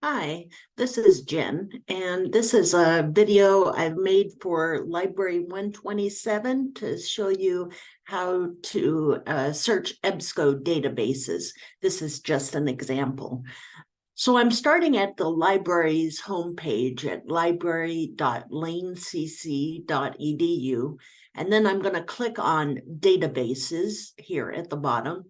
Hi, this is Jen, and this is a video I've made for Library 127 to show you how to search EBSCO databases. This is just an example. So I'm starting at the library's homepage at library.lanecc.edu, and then I'm going to click on databases here at the bottom.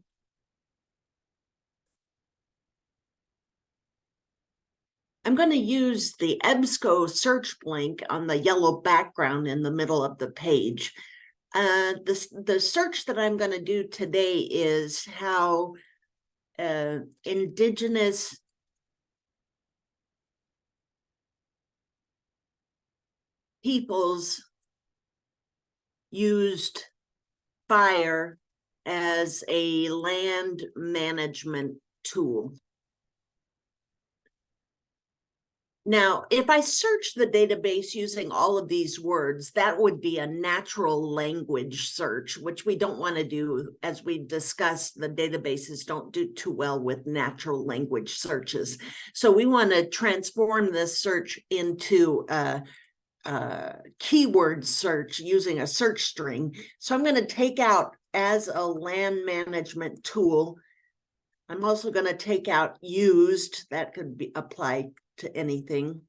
I'm going to use the EBSCO search blank on the yellow background in the middle of the page. The search that I'm going to do today is how indigenous peoples used fire as a land management tool. Now, if I search the database using all of these words, that would be a natural language search, which we don't want to do. As we discussed, the databases don't do too well with natural language searches. So we want to transform this search into a keyword search using a search string. So I'm going to take out as a land management tool. I'm also going to take out used. That could be applied to anything.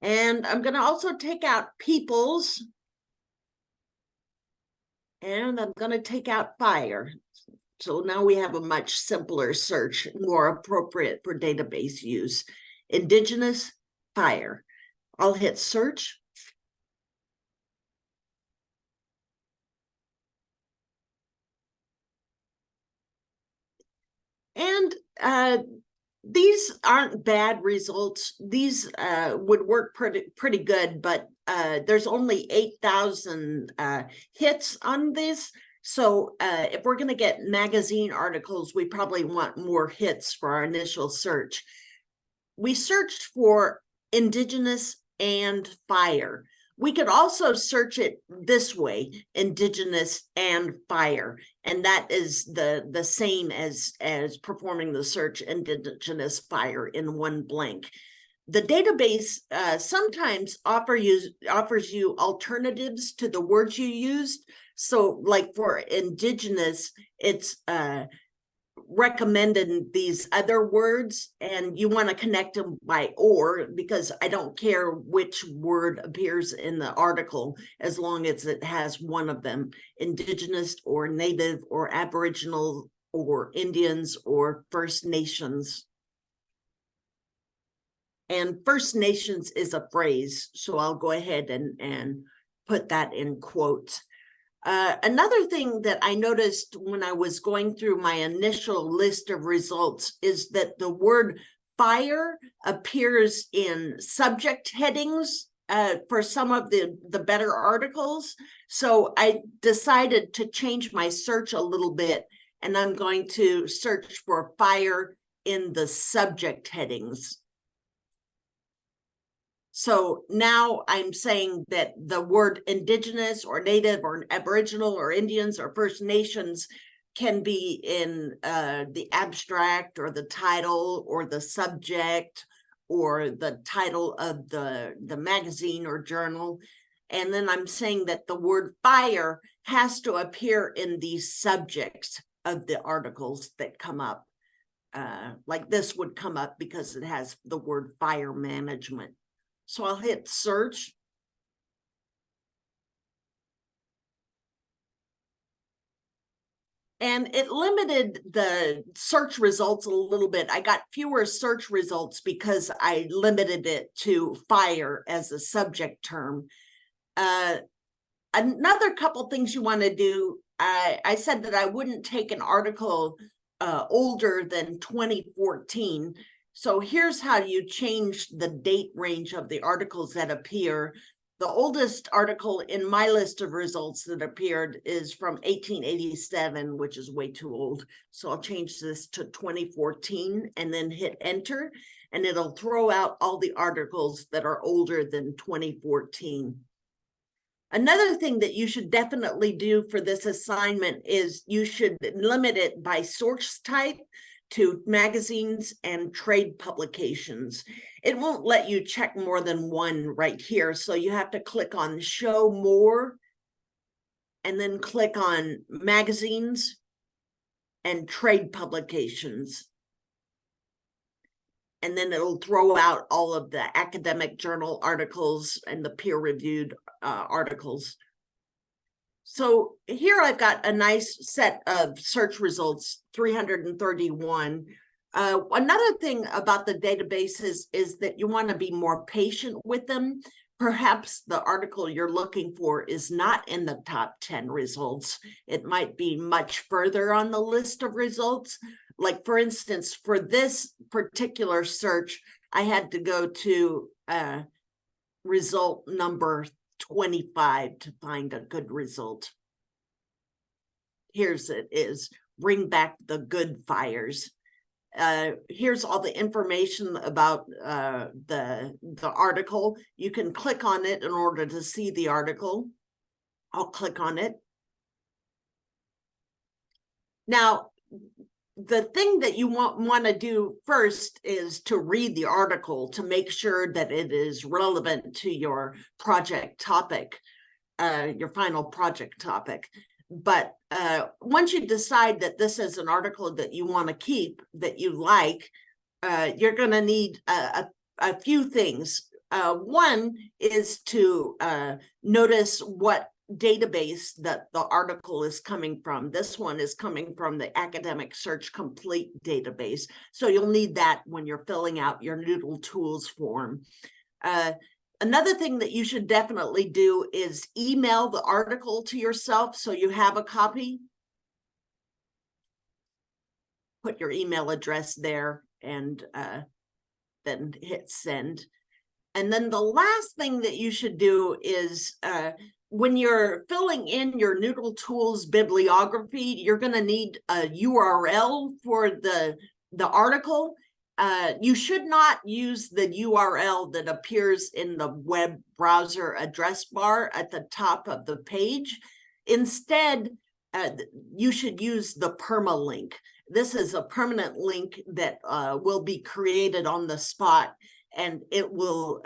And I'm going to also take out peoples. And I'm going to take out fire. So now we have a much simpler search, more appropriate for database use. Indigenous fire. I'll hit search. And these aren't bad results. These would work pretty good, but there's only 8,000 hits on this. So if we're going to get magazine articles, we probably want more hits for our initial search. We searched for indigenous and fire. We could also search it this way, indigenous and fire, and that is the same as performing the search indigenous fire in one blank. The database sometimes offers you alternatives to the words you used. So like for indigenous, it's recommended these other words, and you want to connect them by or, because I don't care which word appears in the article as long as it has one of them: indigenous or native or aboriginal or Indians or First Nations. And First Nations is a phrase, so I'll go ahead and put that in quotes. Another thing that I noticed when I was going through my initial list of results is that the word fire appears in subject headings for some of the better articles. So I decided to change my search a little bit, and I'm going to search for fire in the subject headings. So now I'm saying that the word indigenous or native or aboriginal or Indians or First Nations can be in the abstract or the title or the subject or the title of the magazine or journal. And then I'm saying that the word fire has to appear in the subjects of the articles that come up. Like this would come up because it has the word fire management. So I'll hit search. And it limited the search results a little bit. I got fewer search results because I limited it to fire as a subject term. Another couple things you want to do, I said that I wouldn't take an article older than 2014. So here's how you change the date range of the articles that appear. The oldest article in my list of results that appeared is from 1887, which is way too old. So I'll change this to 2014 and then hit enter, and it'll throw out all the articles that are older than 2014. Another thing that you should definitely do for this assignment is you should limit it by source type. to magazines and trade publications. It won't let you check more than one right here. So you have to click on show more and then click on magazines and trade publications. And then it'll throw out all of the academic journal articles and the peer-reviewed articles. So here I've got a nice set of search results, 331. Another thing about the databases is that you want to be more patient with them. Perhaps the article you're looking for is not in the top 10 results. It might be much further on the list of results. Like, for instance, for this particular search, I had to go to result number 25 to find a good result. Here's it is, bring back the good fires. Here's all the information about the article. You can click on it in order to see the article. I'll click on it. Now, the thing that you want to do first is to read the article to make sure that it is relevant to your project topic, your final project topic. But once you decide that this is an article that you want to keep, that you like, you're going to need a few things. One is to notice what database that the article is coming from. This one is coming from the Academic Search Complete database. So you'll need that when you're filling out your Noodle Tools form. Another thing that you should definitely do is email the article to yourself so you have a copy. Put your email address there and then hit send. And then the last thing that you should do is when you're filling in your Noodle Tools bibliography, you're going to need a URL for the article. You should not use the URL that appears in the web browser address bar at the top of the page. Instead, you should use the permalink. This is a permanent link that will be created on the spot, and it will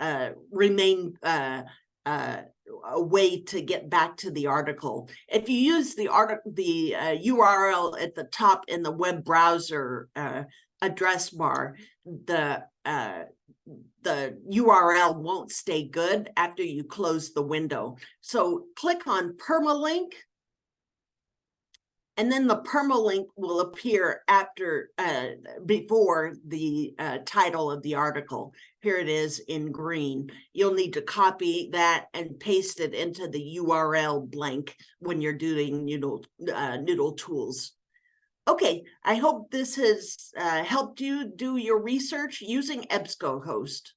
remain a way to get back to the article. If you use the URL at the top in the web browser address bar, the URL won't stay good after you close the window. So click on permalink, and then the permalink will appear before the title of the article. Here it is in green. You'll need to copy that and paste it into the URL blank when you're doing Noodle Tools. Okay, I hope this has helped you do your research using EBSCO host.